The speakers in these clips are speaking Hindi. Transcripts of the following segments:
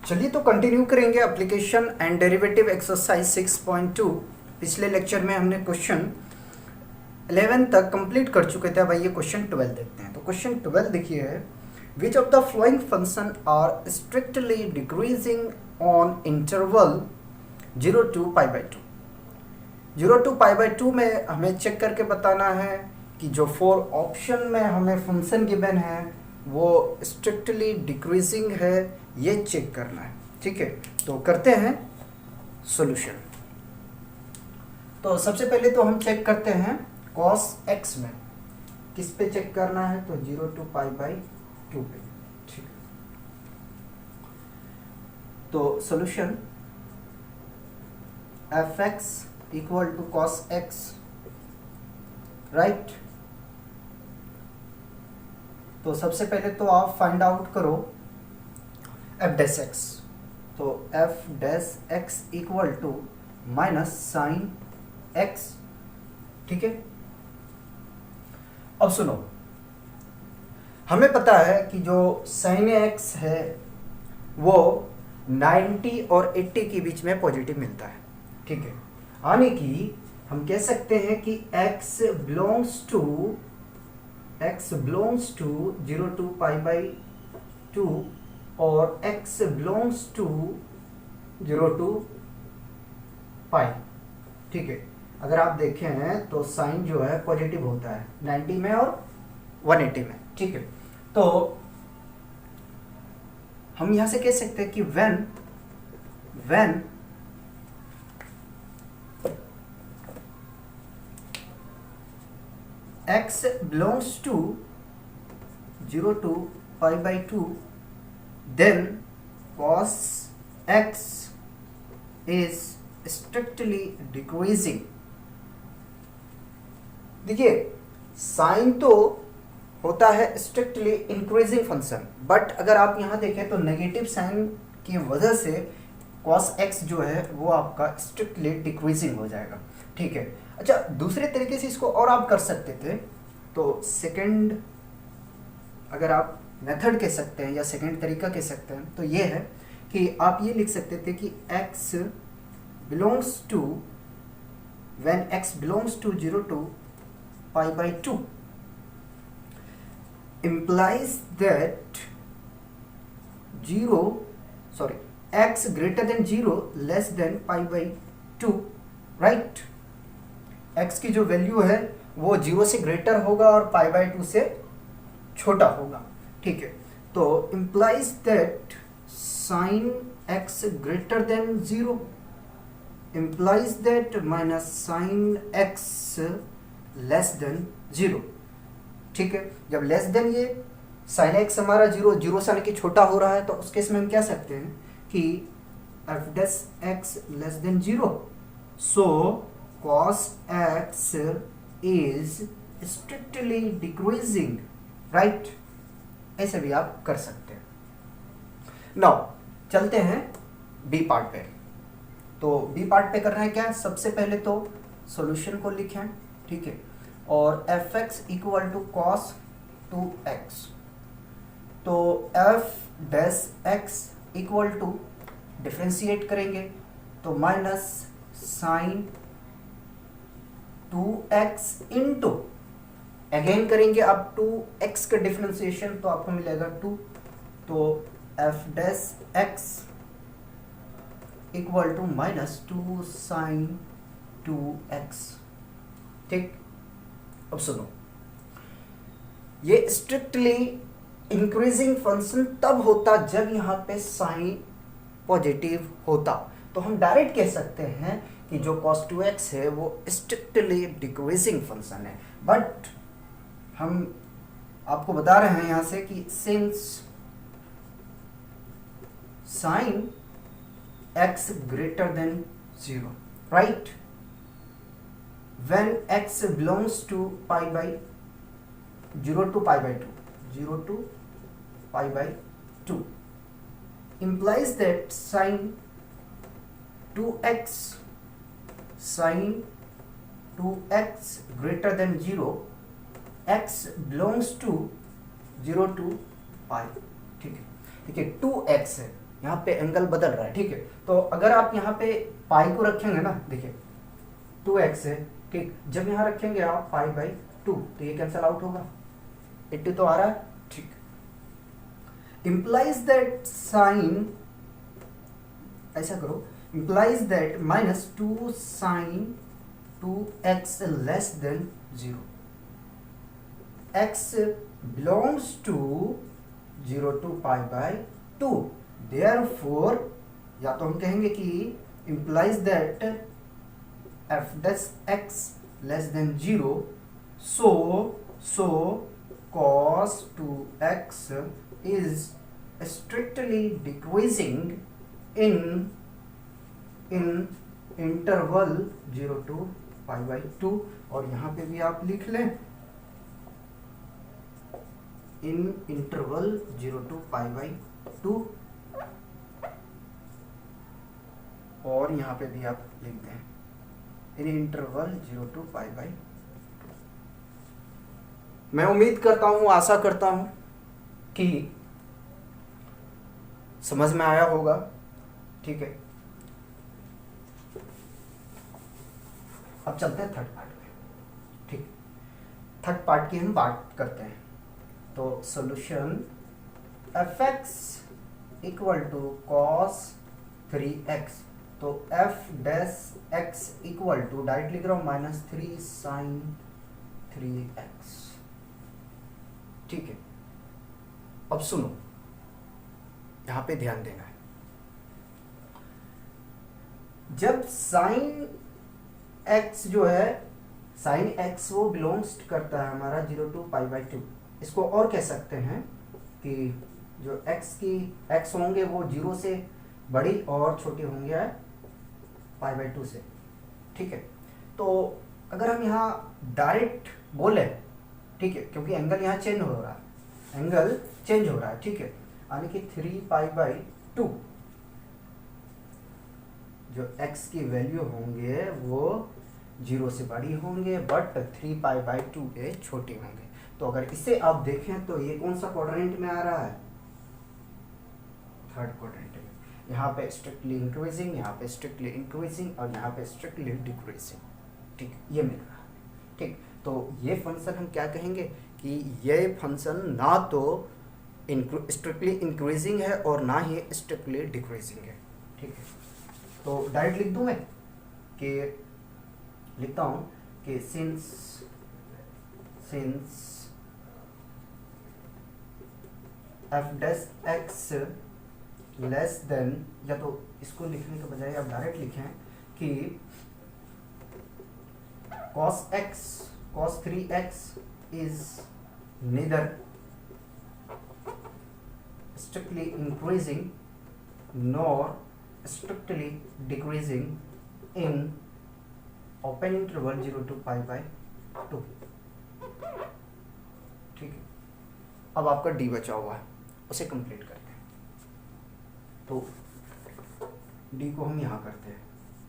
चलिए तो कंटिन्यू करेंगे एप्लीकेशन एंड डेरिवेटिव एक्सरसाइज 6.2। पिछले लेक्चर में हमने क्वेश्चन 11 तक कंप्लीट कर चुके थे। भाई ये क्वेश्चन 12 देखते हैं। तो क्वेश्चन 12 देखिए है, which of the following function are strictly decreasing on interval 0 to π/2। 0 to π/2 में हमें चेक करके बताना है कि जो 4 ऑप्शन में हमें फंक्शन गिवन है वो स्ट्रिक्टली डिक्रीजिंग है, ये चेक करना है। ठीक है, तो करते हैं सॉल्यूशन। तो सबसे पहले तो हम चेक करते हैं cos x में, किस पे चेक करना है, तो 0 to π/2 पे। ठीक है, तो solution fx equal to cos x, right. तो सबसे पहले तो आप फाइंड आउट करो f डैश x। तो f dash x equal to minus sine x। ठीक है, अब सुनो, हमें पता है कि जो साइन x है वो 90 और 80 के बीच में पॉजिटिव मिलता है। ठीक है, यानी कि हम कह सकते हैं कि x बिलोंग्स टू 0 to π/2 और x बिलोंग्स टू 0 to π। ठीक है, अगर आप देखें तो साइन जो है पॉजिटिव होता है 90 में और 180 में। ठीक है, तो हम यहां से कह सकते हैं कि when x belongs to 0 to π/2 then cos x is strictly decreasing। देखिए, साइन तो होता है स्ट्रिक्टली इंक्रीजिंग फंक्शन, बट अगर आप यहां देखें तो नेगेटिव साइन की वजह से cos x जो है वो आपका स्ट्रिक्टली डिक्रीजिंग हो जाएगा। ठीक है, अच्छा, दूसरे तरीके से इसको और आप कर सकते थे। तो सेकंड, अगर आप मेथड कह सकते हैं या सेकंड तरीका कह सकते हैं, तो ये है कि आप ये लिख सकते थे कि x belongs to, when x belongs to 0 to π/2 implies that x greater than 0 less than π/2, right. x की जो वैल्यू है वो 0 से ग्रेटर होगा और π/2 से छोटा होगा। ठीक है, तो implies that sin x greater than 0 implies that minus sin x less than 0। ठीक है, जब लेस देन ये sin x हमारा 0 से यानी छोटा हो रहा है, तो उस केस में हम क्या सकते हैं कि f dash x less than 0, so cos x is strictly decreasing, right. ऐसे भी आप कर सकते हैं। नाउ चलते हैं बी पार्ट पे। तो बी पार्ट पे करना है क्या, सबसे पहले तो सॉल्यूशन को लिखें। ठीक है, और fx equal to cos 2x। तो f dash x equal to differentiate करेंगे तो minus sign 2x into, again करेंगे अब 2x का डिफ्रेंशिएशन तो आपको मिलेगा 2। तो f dash x equal to minus 2 sine 2x। ठीक, अब सुनो, ये स्ट्रिक्टली इंक्रीजिंग फंक्शन तब होता जब यहाँ पे साइन पॉजिटिव होता। तो हम डायरेक्ट कह सकते हैं कि जो cos 2x है वो स्ट्रिक्टली डिक्रीजिंग फंक्शन है। बट हम आपको बता रहे हैं यहाँ से कि since sign x greater than 0, right, when x belongs to 0 to π/2 implies that sin 2x greater than 0, x belongs to 0 to π। ठीक है, देखिए 2x है, यहाँ पे एंगल बदल रहा है, ठीक है। तो अगर आप यहाँ पे पाई को रखेंगे ना, देखिए 2x है, ठीक, जब यहाँ रखेंगे आप पाई बाई 2 तो ये कैंसल आउट होगा, 80 तो आ रहा है, ठीक। implies that sin, ऐसा करो, implies that -2 sin 2x less than 0, x belongs to 0 to pi by 2, therefore या तो हम कहेंगे कि implies that f dash x less than 0, so cos 2x is strictly decreasing in interval 0 to pi by 2, और यहाँ पे भी आप लिख लें in interval 0 to pi by 2, और यहाँ पे भी आप लिख दें इन इंटरवल 0 to pi by 2। मैं उम्मीद करता हूँ, आशा करता हूँ कि समझ में आया होगा, ठीक है। अब चलते हैं थर्ड पार्ट में, ठीक। थर्ड पार्ट की हम बात करते हैं। तो solution fx equal to cos 3x, तो f dash x equal to direct लिख रहा हूं -3 sin 3x, ठीक है। अब सुनो, यहां पे ध्यान देना है, जब sin x जो है, sin x वो बिलोंग्स करता है हमारा 0 to pi by 2, इसको और कह सकते हैं कि जो x होंगे वो 0 से बड़ी और छोटी होंगे पाई बाई 2 से, ठीक है। तो अगर हम यहाँ डायरेक्ट बोले, ठीक है, क्योंकि एंगल यहाँ चेंज हो रहा है, एंगल चेंज हो रहा है, ठीक है, यानी कि 3 पाई बाई 2 जो x की वैल्यू होंगे वो 0 से बड़ी होंगे, बट 3 पाई बाई 2 के छोटे होंगे। तो अगर इसे आप देखें तो ये कौन सा क्वाड्रेंट में आ रहा है, थर्ड क्वाड्रेंट में। यहाँ पे स्ट्रिक्टली इंक्रीजिंग, यहाँ पे स्ट्रिक्टली इंक्रीजिंग, और यहाँ पे स्ट्रिक्टली डिक्रीजिंग, ठीक, ये मिल रहा है, ठीक। तो ये फंक्शन हम क्या कहेंगे कि ये फंक्शन ना तो स्ट्रिक्टली इंक्रीजिंग है और ना ही स्ट्रिक्टली डिक्रीजिंग है, ठीक है। तो डायरेक्ट लिख दूं मैं कि लिखता हूं कि since f dash x less then, या तो इसको लिखने के बजाय आप डायरेक्ट लिखें कि cos 3x is neither strictly increasing nor strictly decreasing in open interval 0 to pi by 2, ठीक है। अब आपका d बचा हुआ है, उसे कंप्लीट करते हैं। तो d को हम यहाँ करते हैं,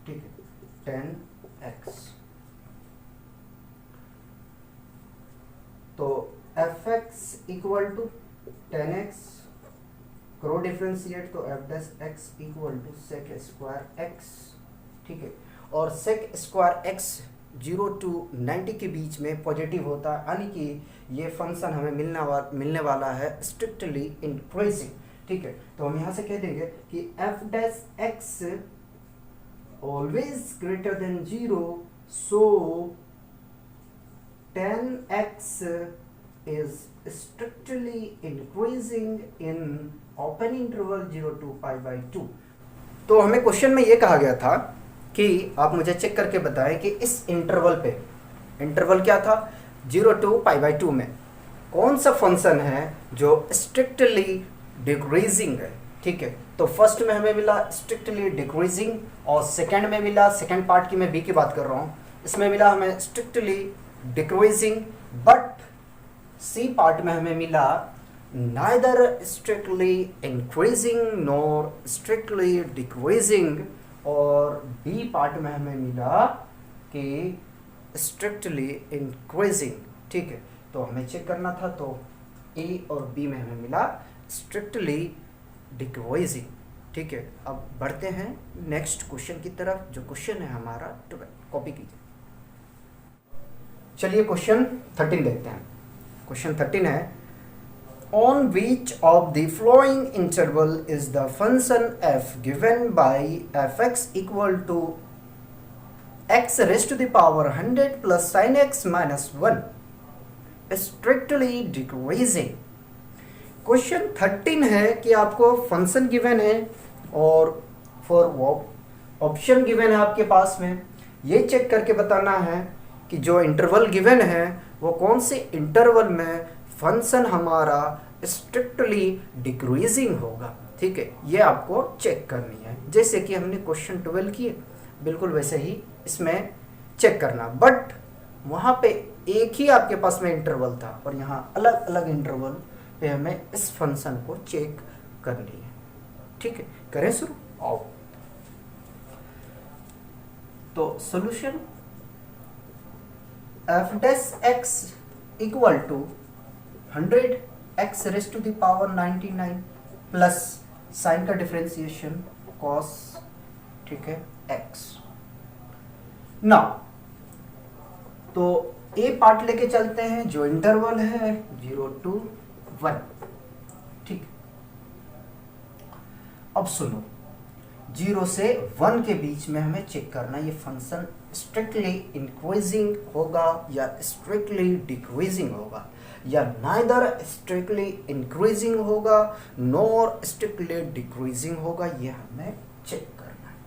ठीक है, 10x, तो fx इक्वल टू 10x, करो डिफ्रेंशिएट, तो f dash x equal to sec square x, ठीक है। और sec स्क्वायर x 0 to 90 के बीच में पॉजिटिव होता है, यानी कि ये फंक्शन हमें मिलने वाला है स्ट्रिक्टली इंक्रीजिंग, ठीक है। तो हम यहाँ से कह देंगे कि f dash x always greater than 0, so 10x is strictly increasing in open interval 0 to pi by 2। तो हमें क्वेश्चन में ये कहा गया था कि आप मुझे चेक करके बताएं कि इस इंटरवल पे, इंटरवल क्या था 0 to pi by 2 में कौन सा फंक्शन है जो स्ट्रिक्टली डिक्रीजिंग है, ठीक है। तो फर्स्ट में हमें मिला स्ट्रिक्टली डिक्रीजिंग, और सेकंड में मिला, सेकंड पार्ट की मैं बी की बात कर रहा हूँ, इसमें मिला हमें strictly decreasing, but C part में हमें मिला neither strictly increasing nor strictly decreasing, और बी पार्ट में हमें मिला कि स्ट्रिक्टली इंक्रीजिंग, ठीक है। तो हमें चेक करना था, तो ए और बी में हमें मिला स्ट्रिक्टली डिक्रीजिंग, ठीक है, अब बढ़ते हैं नेक्स्ट क्वेश्चन की तरफ। जो क्वेश्चन है हमारा 12, कॉपी कीजिए। चलिए क्वेश्चन 13 देखते हैं। क्वेश्चन 13 है, on which of the following interval is the function f given by fx equal to x raise to the power 100 plus sin x minus 1 strictly decreasing. Question 13 है कि आपको फंक्शन गिवन है और फॉर ऑप्शन गिवन है आपके पास में। ये चेक करके बताना है कि जो इंटरवल गिवन है वो कौन से इंटरवल में फंक्शन हमारा स्ट्रिक्टली डिक्रीजिंग होगा। ठीक है, ये आपको चेक करनी है, जैसे कि हमने क्वेश्चन 12 किए बिल्कुल वैसे ही इसमें चेक करना। बट वहाँ पे एक ही आपके पास में इंटरवल था और यहाँ अलग अलग इंटरवल पे हमें इस फंक्शन को चेक करनी है। ठीक है, करें शुरू। आओ, तो solution f dash x equal to 100 x raise to the power 99 plus sine का डिफरेंशिएशन cos, ठीक है, x। ना तो ए पार्ट लेके चलते हैं, जो इंटरवल है 0 to 1। ठीक, अब सुनो, 0 से 1 के बीच में हमें चेक करना ये फंक्शन स्ट्रिक्टली इंक्रीजिंग होगा या स्ट्रिक्टली डिक्रीजिंग होगा, या नाइदर स्ट्रिक्टली इंक्रीजिंग होगा नॉर स्ट्रिक्टली डिक्रीजिंग होगा, ये हमें चेक करना है।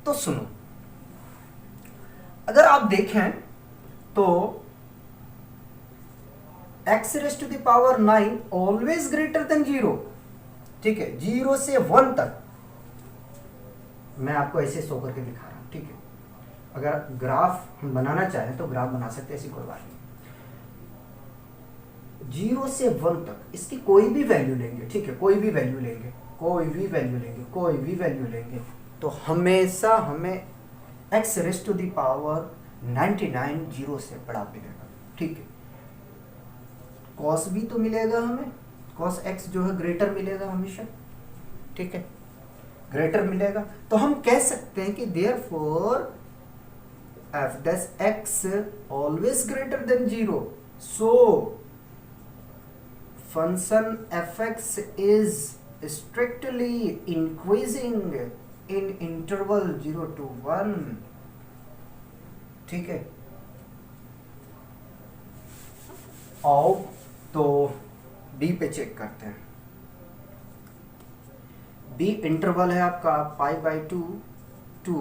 तो सुनो, अगर आप देखें तो x raise to the power 9 always greater than 0। ठीक है, 0 से 1 तक मैं आपको ऐसे शो करके दिखा रहा हूं। ठीक है, अगर ग्राफ हम बनाना चाहें तो ग्राफ बना सकते हैं, ऐसी कोई बात नहीं। 0 से 1 तक इसकी कोई भी वैल्यू लेंगे, ठीक है, कोई भी वैल्यू लेंगे, कोई भी वैल्यू लेंगे, कोई भी वैल्यू लेंगे, तो हमेशा हमें x raise to the power 99 0 से बड़ा मिलेगा। ठीक है, cos भी तो मिलेगा हमें, cos x जो है ग्रेटर मिलेगा हमेशा। ठीक है, ग्रेटर मिलेगा, तो हम कह सकते हैं कि therefore f dash x always greater than 0, so function fx is strictly increasing in interval 0 to 1। ठीक है, आओ तो डी पे चेक करते हैं। डी इंटरवल है आपका π/2 to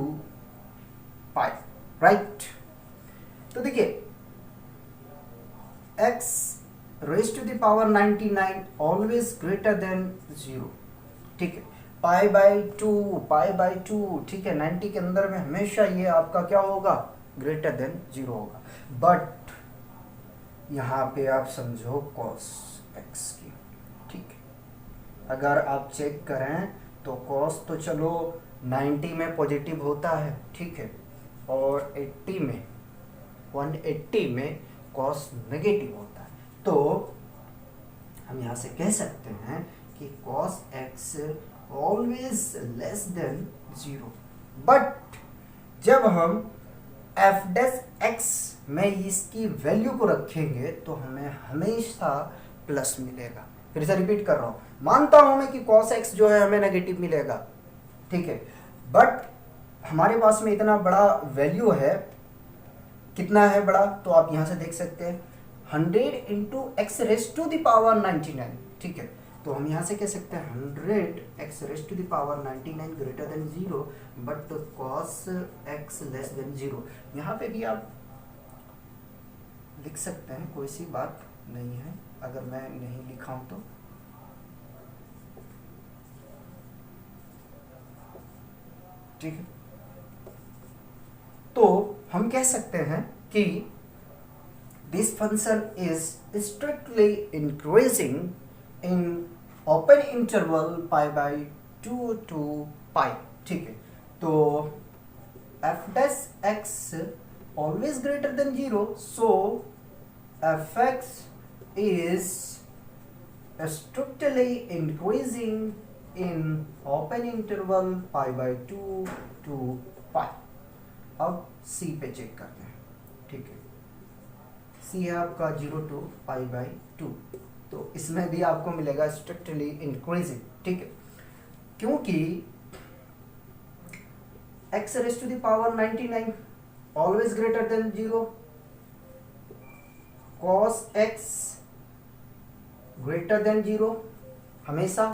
π, राइट। तो देखिए x raise to the power 99 always greater than 0। ठीक है, π/2, ठीक है, 90 के अंदर में हमेशा ये आपका क्या होगा, ग्रेटर देन 0 होगा। बट यहाँ पे आप समझो cos x की। ठीक है, अगर आप चेक करें तो cos तो चलो 90 में पॉजिटिव होता है, ठीक है, और 80 में 180 में cos नेगेटिव होता है। तो हम यहाँ से कह सकते हैं कि cos x always less than 0। But जब हम f डैश x में इसकी वैल्यू को रखेंगे तो हमें हमेशा प्लस मिलेगा। फिर से रिपीट कर रहा हूं, मानता हूं मैं कि cos x जो है हमें नेगेटिव मिलेगा, ठीक है, बट हमारे पास में इतना बड़ा वैल्यू है, कितना है बड़ा, तो आप यहां से देख सकते हैं 100 into x raise to the power 99। ठीक है, तो हम यहाँ से कह सकते हैं 100 x raise to the power 99 greater than 0 but cos x less than 0। यहाँ पे भी आप लिख सकते हैं, कोई सी बात नहीं है अगर मैं नहीं लिखा हूं तो। ठीक है, तो हम कह सकते हैं कि this function is strictly increasing in open interval π/2 to π। ठीक है, तो f dash x always greater than 0, so fx is strictly increasing in open interval pi by 2 to pi. अब सी पे चेक करते हैं, ठीक है। सी है आपका 0 टू पाई बाय 2, तो इसमें भी आपको मिलेगा स्ट्रिक्टली इंक्रीजिंग, ठीक है, क्योंकि x raise to the power 99 always greater than 0, cos x greater than 0, हमेशा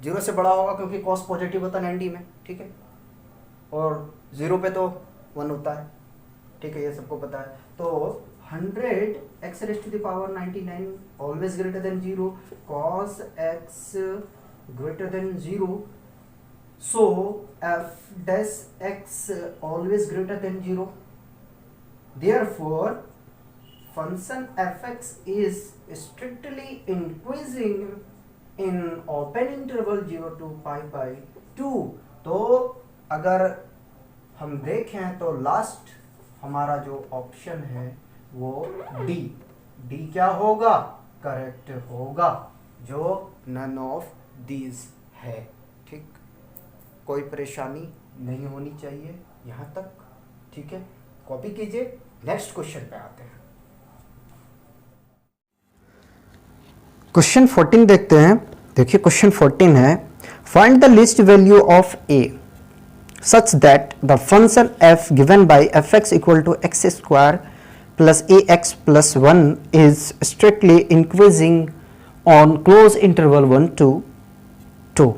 0 से बड़ा होगा क्योंकि cos पॉजिटिव होता है 90 में, ठीक है, और 0 पे तो 1 होता है, ठीक है, ये सबको पता है। तो 100 x raise to the power 99 always greater than 0, cos x greater than 0, so f dash x always greater than 0, therefore function fx is strictly increasing in open interval 0 to pi by 2। तो अगर हम देखें तो लास्ट हमारा जो ऑप्शन है वो डी क्या होगा, करेक्ट होगा, जो नन ऑफ दीज है, ठीक। कोई परेशानी नहीं होनी चाहिए यहाँ तक, ठीक है, कॉपी कीजिए। नेक्स्ट क्वेश्चन पे आते हैं। क्वेश्चन 14 देखते हैं। देखिए क्वेश्चन 14 है, find the least value of a such that the function f given by fx equal to x square plus ax plus 1 is strictly increasing on close interval 1 to 2।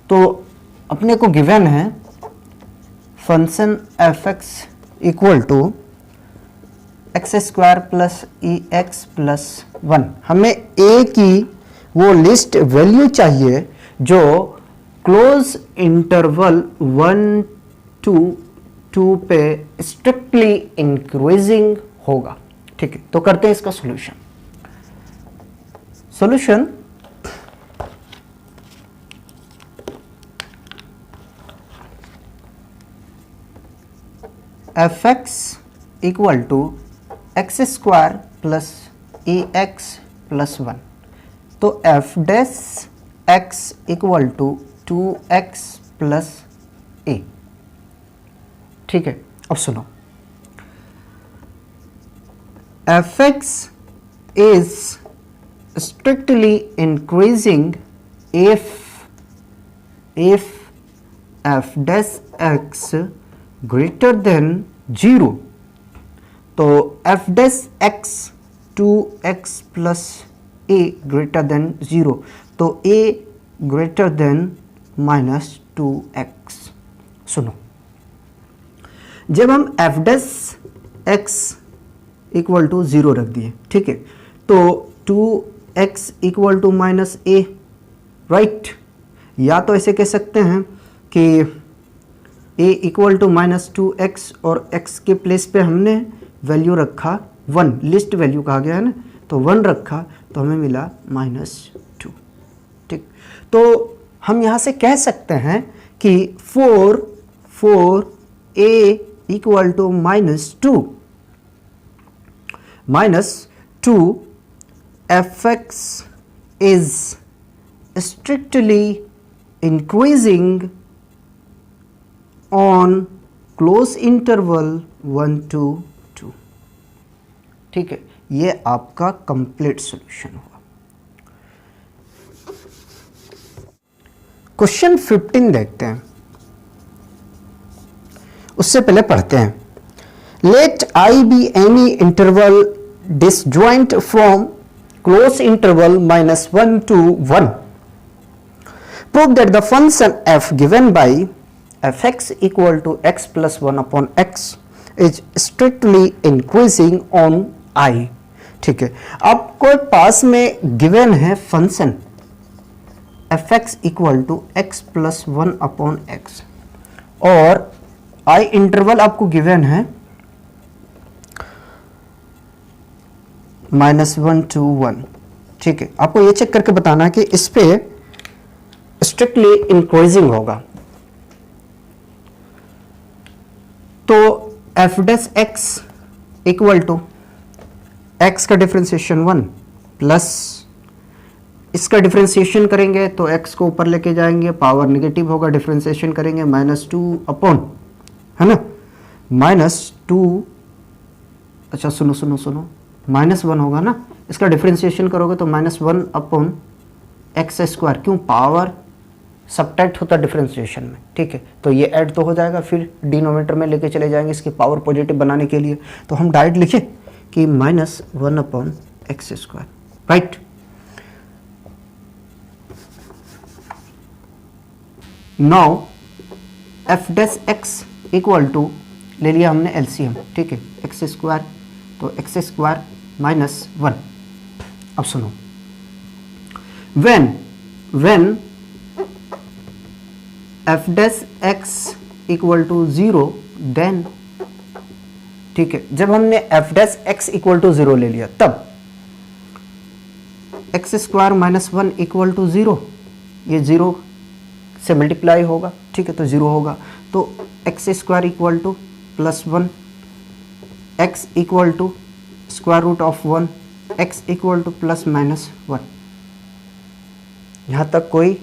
तो अपने को गिवन है function fx equal to x square plus e x plus 1। हमें a की वो लिस्ट वैल्यू चाहिए जो क्लोज इंटरवल 1 to 2 पे स्ट्रिक्टली इंक्रीजिंग होगा, ठीक है। तो करते हैं इसका solution. Solution fx equal to x square plus a x plus 1। तो f dash x equal to 2x plus a, ठीक है। अब सुनो, fx is strictly increasing if f dash x greater than 0। तो f dash x 2x plus a greater than 0, तो a greater than minus 2x। सुनो, जब हम f dash x equal to 0 रख दिए, ठीक है, तो 2x equal to minus a, right. या तो ऐसे कह सकते हैं कि a equal to minus 2x और x के प्लेस पे हमने वैल्यू रखा 1, लिस्ट वैल्यू कहा गया है ना, तो 1 रखा तो हमें मिला -2, ठीक। तो हम यहाँ से कह सकते हैं कि 4a equal to -2 fx is strictly increasing on close interval 1 to 2, ठीक है। ये आपका कंप्लीट सॉल्यूशन हुआ। क्वेश्चन 15 देखते हैं, उससे पहले पढ़ते हैं। Let I be any interval disjoint from close interval -1 to 1. Prove that the function f given by fx equal to x plus 1 upon x is strictly increasing on I, ठीक है। आपको पास में गिवन है function fx equal to x plus 1 upon x और I इंटरवल आपको गिवन है -1 to 1, ठीक है। आपको ये चेक करके बताना है कि इस पे स्ट्रिक्टली इंक्रीजिंग होगा। तो f dash x equal to x का डिफरेंशिएशन 1 प्लस इसका डिफ्रेंसिएशन करेंगे तो x को ऊपर लेके जाएंगे, पावर नेगेटिव होगा, डिफ्रेंसिएशन करेंगे -2 अपॉन, है ना, -2, अच्छा सुनो सुनो सुनो, -1 होगा ना, इसका डिफ्रेंसिएशन करोगे तो -1 अपॉन एक्स स्क्वायर, क्यों, पावर सब्ट्रैक्ट होता है डिफ्रेंसिएशन में, ठीक है, तो ये ऐड तो हो जाएगा, फिर डिनोमिनेटर में लेके चले जाएंगे इसकी पावर पॉजिटिव बनाने के लिए, तो हम डायरेक्ट लिखे कि -1 upon x square, right. Now f dash x equal to, ले लिया हमने एलसीएम, ठीक है, एक्स स्क्वायर, तो एक्स स्क्वायर -1। अब सुनो, when f dash x equal to 0 then, ठीक है, जब हमने f dash x equal to 0 ले लिया तब एक्स स्क्वायर -1 इक्वल टू 0, ये 0 से मल्टीप्लाई होगा, ठीक है, तो 0 होगा, तो x square equal to +1, x equal to square root of 1, x equal to ±1। यहाँ तक कोई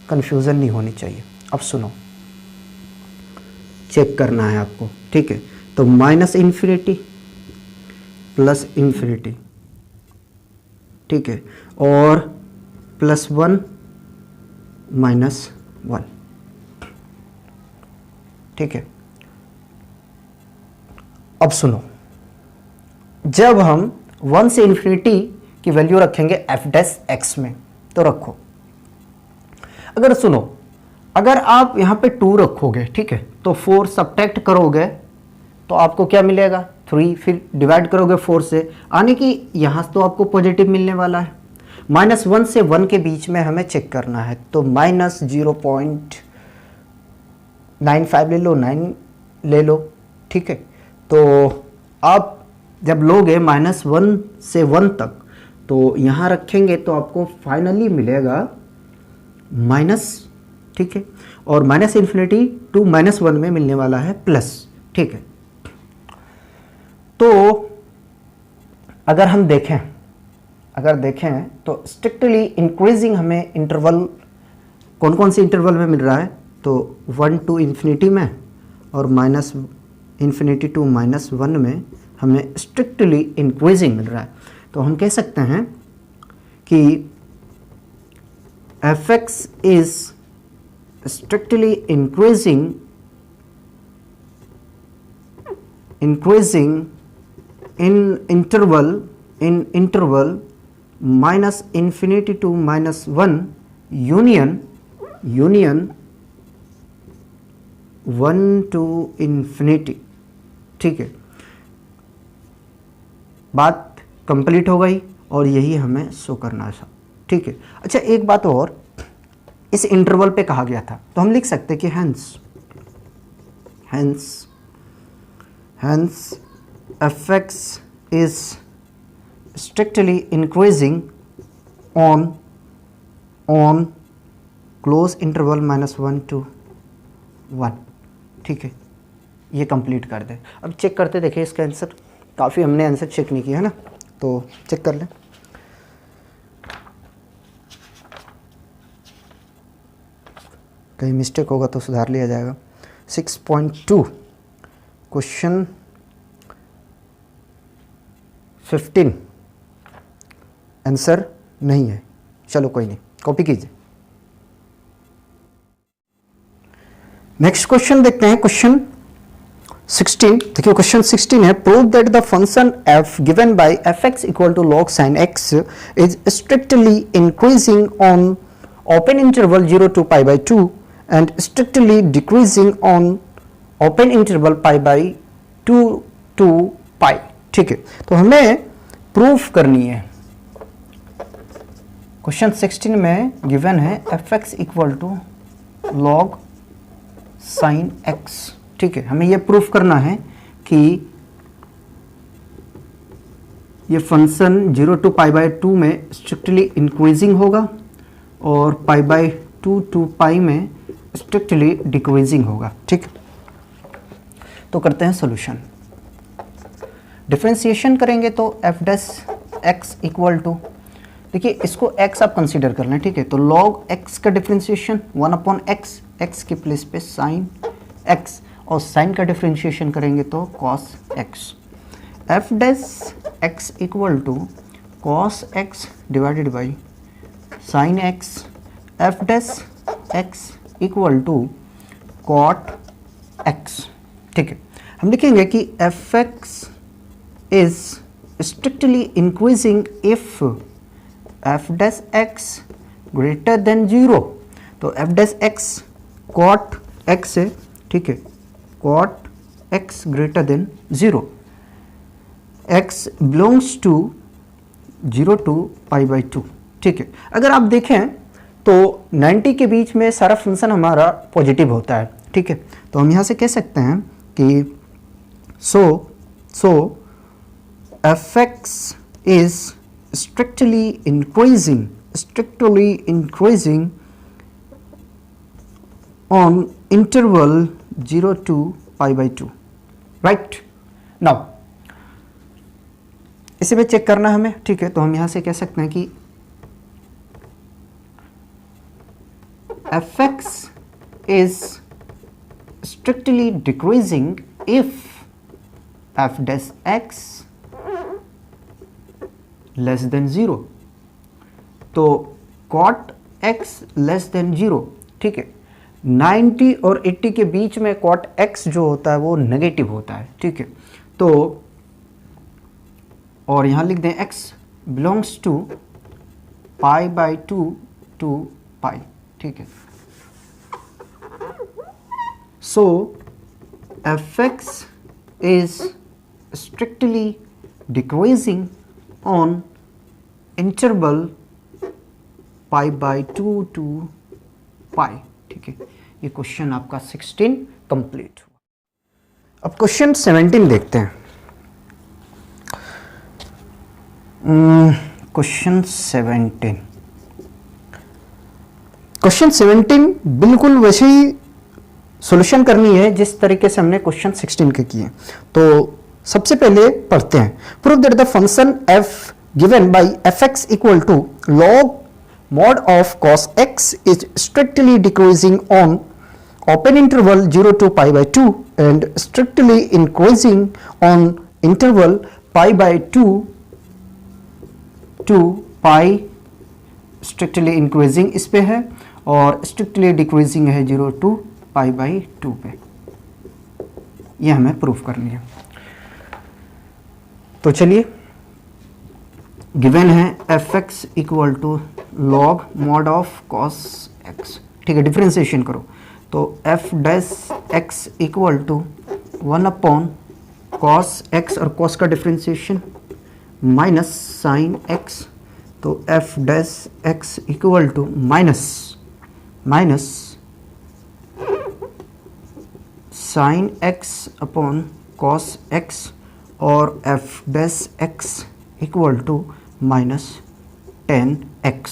कंफ्यूजन नहीं होनी चाहिए। अब सुनो, चेक करना है आपको, ठीक है, तो -∞ +∞, ठीक है, और +1 -1, ठीक है। अब सुनो, जब हम 1 से इन्फिनिटी की वैल्यू रखेंगे एफ डैश एक्स में, तो रखो, अगर सुनो, अगर आप यहाँ पे 2 रखोगे, ठीक है, तो 4 सब्ट्रैक्ट करोगे तो आपको क्या मिलेगा 3, फिर डिवाइड करोगे 4 से, यानी कि यहाँ तो आपको पॉजिटिव मिलने वाला है। -1 से 1 के बीच में हमें चेक करना है, तो -0.95 ले लो, 9 ले लो, ठीक है, तो आप जब लोगे -1 से 1 तक, तो यहाँ रखेंगे तो आपको फाइनली मिलेगा माइनस, ठीक है, और -∞ टू -1 में मिलने वाला है प्लस, ठीक है। तो अगर हम देखें तो स्ट्रिक्टली इंक्रीजिंग हमें इंटरवल कौन कौन से इंटरवल में मिल रहा है, तो 1 to ∞ में और -∞ to -1 में हमें स्ट्रिक्टली इंक्रीजिंग मिल रहा है। तो हम कह सकते हैं कि fx is strictly increasing in interval -∞ to -1 union 1 to ∞, ठीक है, बात कंप्लीट हो गई और यही हमें शो करना था, ठीक है। अच्छा, एक बात और, इस इंटरवल पे कहा गया था, तो हम लिख सकते हैं कि hence fx is strictly increasing on close interval -1 to 1, ठीक है, ये कंप्लीट कर दे। अब चेक करते, देखिए इसका आंसर, काफ़ी हमने आंसर चेक नहीं किया है ना, तो चेक कर लें। कहीं मिस्टेक होगा तो सुधार लिया जाएगा। 6.2 क्वेश्चन 15 आंसर नहीं है, चलो कोई नहीं, कॉपी कीजिए। नेक्स्ट क्वेश्चन देखते हैं, क्वेश्चन 16। देखिए क्वेश्चन 16 है, prove that the function f given by fx equal to log sin x is strictly increasing on open interval 0 to π/2 and strictly decreasing on open interval π/2 to π, ठीक है। तो हमें प्रूफ करनी है, क्वेश्चन 16 में गिवन है fx equal to log sin x, ठीक है। हमें यह प्रूफ करना है कि ये फंक्शन 0 to π/2 में स्ट्रिक्टली इंक्रीजिंग होगा और π/2 to π में स्ट्रिक्टली डिक्रीजिंग होगा, ठीक। तो करते हैं सॉल्यूशन। डिफरेंशिएशन करेंगे तो f dash x equal to, देखिए इसको x आप कंसीडर कर लें, ठीक है। तो log x का डिफ्रेंशिएशन 1/x, x के प्लेस पे साइन x, और साइन का डिफ्रेंशिएशन करेंगे तो cos x। f dash x equal to cos x divided by sine x, f dash x equal to cot x, ठीक है। हम लिखेंगे कि fx is strictly increasing if f dash x greater than 0। तो f dash x cot x है, ठीक है, cot x greater than 0, x belongs to 0 to pi by 2, ठीक है। अगर आप देखें तो 90 के बीच में सारा फंक्शन हमारा पॉजिटिव होता है, ठीक है। तो हम यहाँ से कह सकते हैं कि so fx is strictly increasing on interval 0 to pi by 2, right? now इसे भी चेक करना हमें, ठीक है। तो हम यहाँ से कह सकते हैं कि fx is strictly decreasing if f dash x less than 0। तो cot x लेस देन 0, ठीक है। 90 और 80 के बीच में cot x जो होता है वो नेगेटिव होता है, ठीक है। तो और यहाँ लिख दें x belongs to pi by 2 to pi, ठीक है। So fx is strictly decreasing on interval pi by 2 to pi, ठीक है। ये क्वेश्चन आपका 16 कंप्लीट हुआ। अब क्वेश्चन 17 देखते हैं। क्वेश्चन 17 बिल्कुल वैसे ही सॉल्यूशन करनी है जिस तरीके से हमने क्वेश्चन 16 के किए। तो सबसे पहले पढ़ते हैं। Prove that the function f given by fx equal to log mod of cos x is strictly decreasing on open interval 0 to pi by 2 and strictly increasing on interval pi by 2 to pi, strictly increasing इस पे है और strictly decreasing है 0 to pi by 2 पे। ये हमें प्रूफ करनी है। तो चलिए, गिवन है fx equal to log mod of cos x, ठीक है। डिफ्रेंसिएशन करो तो f dash x equal to 1/cos x, और cos का डिफ्रेंसिएशन माइनस साइन x, तो f dash x equal to minus sine x upon cos x, और f dash x equal to minus 10x,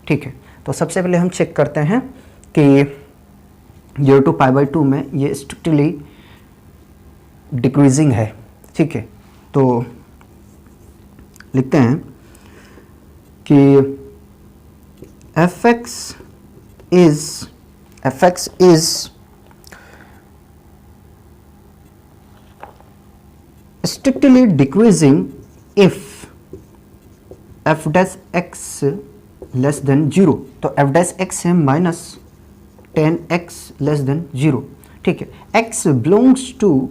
ठीक है। तो सबसे पहले हम चेक करते हैं कि 0 टू पाई बाई 2 में ये स्ट्रिक्टली डिक्रीजिंग है, ठीक है। तो लिखते हैं कि fx is strictly decreasing if f dash x less than 0। तो f dash x है माइनस 10x लेस देन 0, ठीक है। x belongs to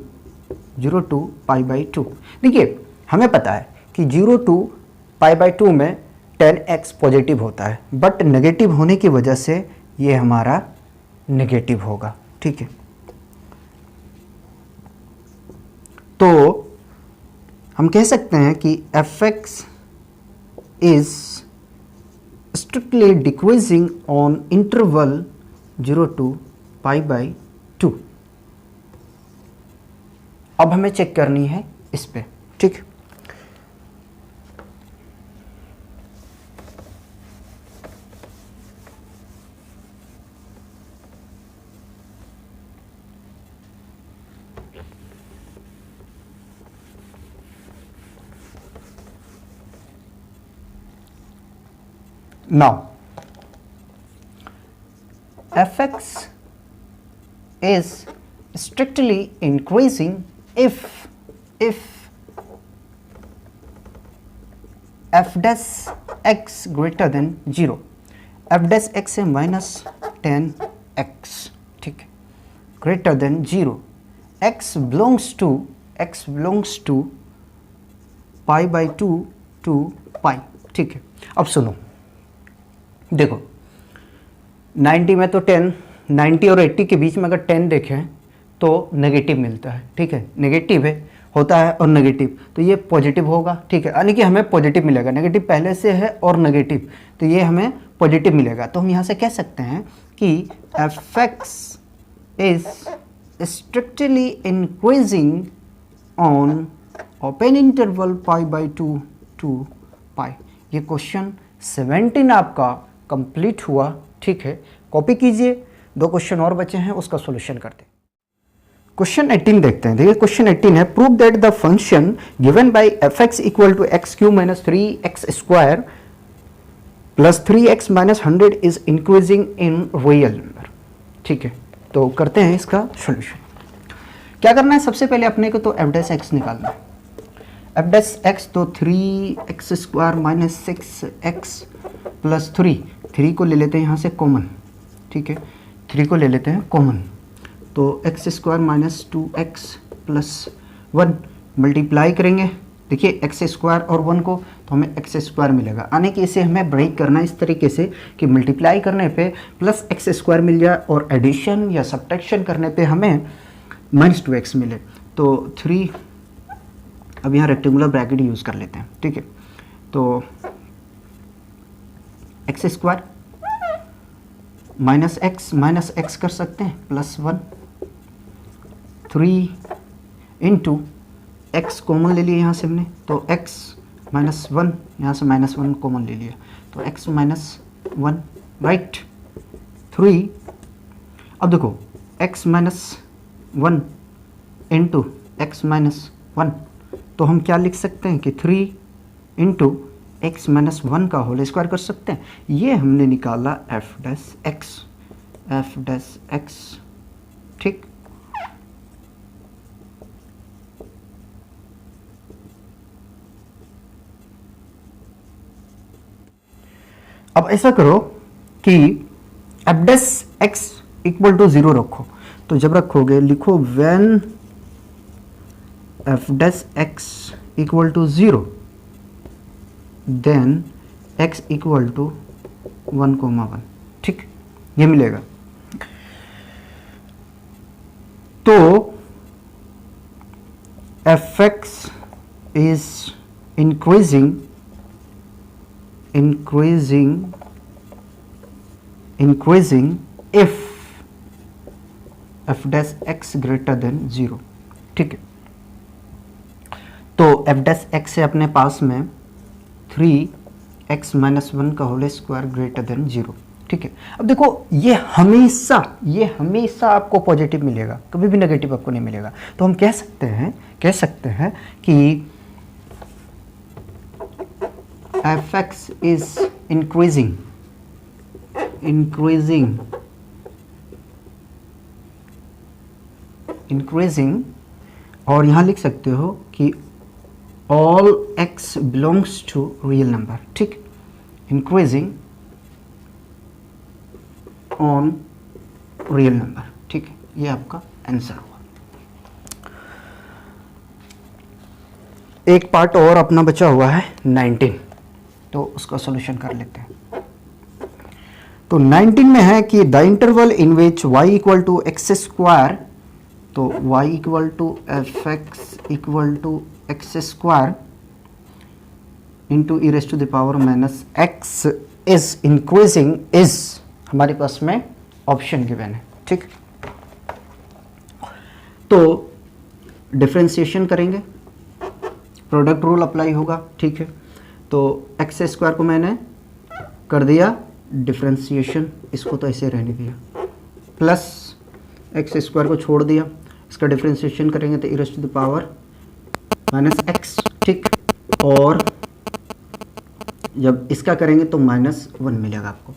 0 to pi by 2। देखिए हमें पता है कि 0 टू पाई बाई 2 में 10x पॉजिटिव होता है, बट नेगेटिव होने की वजह से ये हमारा नेगेटिव होगा, ठीक है। तो हम कह सकते हैं कि fx is strictly decreasing on interval 0 to pi by 2। अब हमें चेक करनी है इस पे, ठीक। Now fx is strictly increasing if f dash x greater than 0, f dash x है -10x, ठीक है, greater than 0, x belongs to pi by 2 to pi, ठीक है। अब सुनो, देखो 90 में तो 10, 90 और 80 के बीच में अगर 10 देखें तो नेगेटिव मिलता है, ठीक है, नेगेटिव है होता है और नेगेटिव, तो ये पॉजिटिव होगा, ठीक है, यानी कि हमें पॉजिटिव मिलेगा, नेगेटिव पहले से है और नेगेटिव, तो ये हमें पॉजिटिव मिलेगा। तो हम यहाँ से कह सकते हैं कि fx is strictly increasing on open interval pi by 2 to pi. ये क्वेश्चन 17 आपका कंप्लीट हुआ, ठीक है, कॉपी कीजिए, 2 क्वेश्चन और बचे हैं, उसका सॉल्यूशन करते हैं। क्वेश्चन 18 देखते हैं। देखिए क्वेश्चन 18 है, prove that the function given by fx equal to x cube minus 3x square plus 3x minus 100 is increasing in real number, ठीक है। तो करते हैं इसका सॉल्यूशन। क्या करना है, सबसे पहले अपने को तो f डैश x निकालना है। f डैश x तो 3x square minus 6x plus 3 को ले लेते हैं यहाँ से कॉमन, ठीक है, 3 को ले लेते हैं कॉमन, तो x square minus 2x plus 1 multiply करेंगे, देखिए एक्स स्क्वायर और 1 को, तो हमें एक्स स्क्वायर मिलेगा, यानी कि इसे हमें ब्रेक करना है इस तरीके से कि मल्टीप्लाई करने पे प्लस एक्स स्क्वायर मिल जाए और एडिशन या सब्ट्रैक्शन करने पे हमें माइनस 2x मिले। तो 3, अब यहाँ रेक्टेंगुलर ब्रैकेट यूज़ कर लेते हैं, ठीक है, तो एक्स स्क्वायर माइनस एक्स कर सकते हैं प्लस 1, 3 इंटू एक्स कॉमन ले लिया यहाँ से हमने, तो x माइनस 1, यहाँ से माइनस 1 कॉमन ले लिया, तो x माइनस 1, राइट, 3, अब देखो x minus 1 into x minus 1, तो हम क्या लिख सकते हैं कि 3 इंटू x माइनस 1 का होल स्क्वायर कर सकते हैं। ये हमने निकाला f डैश x, ठीक। अब ऐसा करो कि f dash x equal to 0 रखो, तो जब रखोगे लिखो when f dash x equal to 0 then x equal to 1,1, ठीक, ये मिलेगा। तो fx is increasing if f dash x greater than 0, ठीक है। तो f डैश x है अपने पास में 3x माइनस 1 का होल स्क्वायर ग्रेटर देन 0, ठीक है। अब देखो ये हमेशा आपको पॉजिटिव मिलेगा, कभी भी नेगेटिव आपको नहीं मिलेगा। तो हम कह सकते हैं कि fx इज इंक्रीजिंग और यहाँ लिख सकते हो कि all x belongs to real number, ठीक, increasing on real number, ठीक है, ये आपका आंसर हुआ। एक पार्ट और अपना बचा हुआ है 19, तो उसका सॉल्यूशन कर लेते हैं। तो 19 में है कि the interval in which y equal to x square, तो y equal to f x equal to x square into e raise to the power minus x is increasing, is हमारे पास में ऑप्शन गिवन है, ठीक। तो डिफरेंशिएशन करेंगे, प्रोडक्ट रूल अप्लाई होगा, ठीक है। तो एक्स स्क्वायर को मैंने कर दिया डिफरेंशिएशन, इसको तो ऐसे रहने दिया, प्लस एक्स स्क्वायर को छोड़ दिया, इसका डिफरेंशिएशन करेंगे तो e raise to the power minus x, ठीक, और जब इसका करेंगे तो -1 मिलेगा आपको।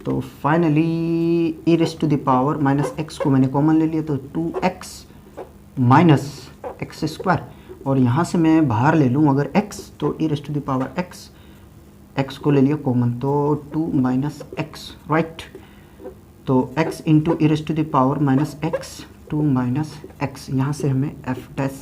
तो finally e raise to the power -x को मैंने कॉमन ले लिया, तो 2x माइनस एक्स स्क्वायर, और यहाँ से मैं बाहर ले लूँ अगर x, तो e raise to the power x को ले लिया कॉमन, तो 2 माइनस एक्स, राइट। तो x into e raise to the power -x, 2 minus x, यहाँ से हमें f डैश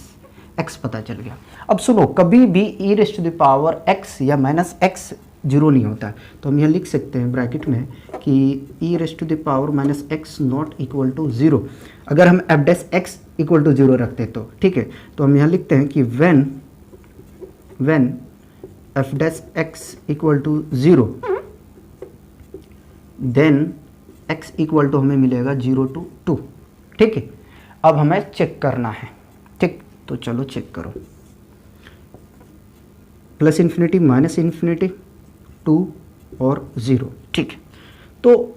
x पता चल गया। अब सुनो, कभी भी e raise to the power x या -x जीरो नहीं होता है, तो हम यह लिख सकते हैं ब्रैकेट में कि e raise to the power -x not equal to 0। अगर हम f dash x equal to 0 रखते तो ठीक है, तो हम यहाँ लिखते हैं कि when f dash x equal to 0 then x equal to हमें मिलेगा 0 to 2। ठीक है, अब हमें चेक करना है। ठीक, तो चलो चेक करो। प्लस इन्फिनिटी माइनस इन्फिनिटी 2 और 0। ठीक है, तो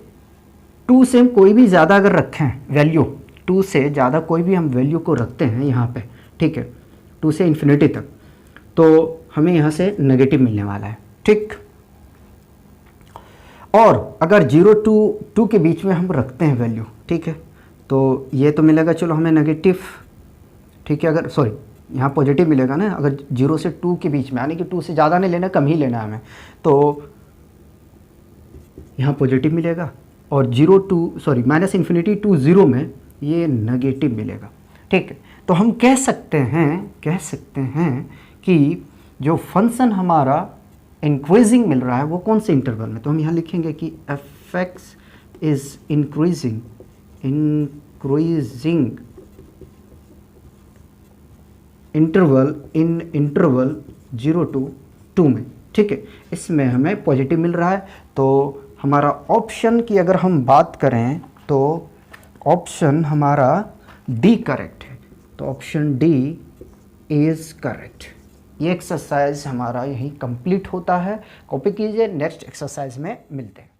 2 से हम कोई भी ज़्यादा अगर रखें वैल्यू, 2 से ज़्यादा कोई भी हम वैल्यू को रखते हैं यहाँ पे, ठीक है, 2 से इन्फिनिटी तक, तो हमें यहाँ से नेगेटिव मिलने वाला है। ठीक, और अगर 0 to 2 के बीच में हम रखते हैं वैल्यू, ठीक है, तो ये तो मिलेगा चलो हमें नेगेटिव, ठीक है, अगर सॉरी यहाँ पॉजिटिव मिलेगा ना, अगर 0 से 2 के बीच में, यानी कि 2 से ज़्यादा नहीं लेना, कम ही लेना हमें, तो यहाँ पॉजिटिव मिलेगा, और माइनस इन्फिनिटी टू 0 में ये नेगेटिव मिलेगा। ठीक है, तो हम कह सकते हैं कि जो फंक्शन हमारा इंक्रीजिंग मिल रहा है वो कौन से इंटरवल में, तो हम यहाँ लिखेंगे कि f(x) is increasing interval 0 to 2 में। ठीक है, इसमें हमें पॉजिटिव मिल रहा है, तो हमारा ऑप्शन की अगर हम बात करें तो ऑप्शन हमारा डी करेक्ट है, तो ऑप्शन डी इज़ करेक्ट। ये एक्सरसाइज हमारा यही कंप्लीट होता है। कॉपी कीजिए, नेक्स्ट एक्सरसाइज में मिलते हैं।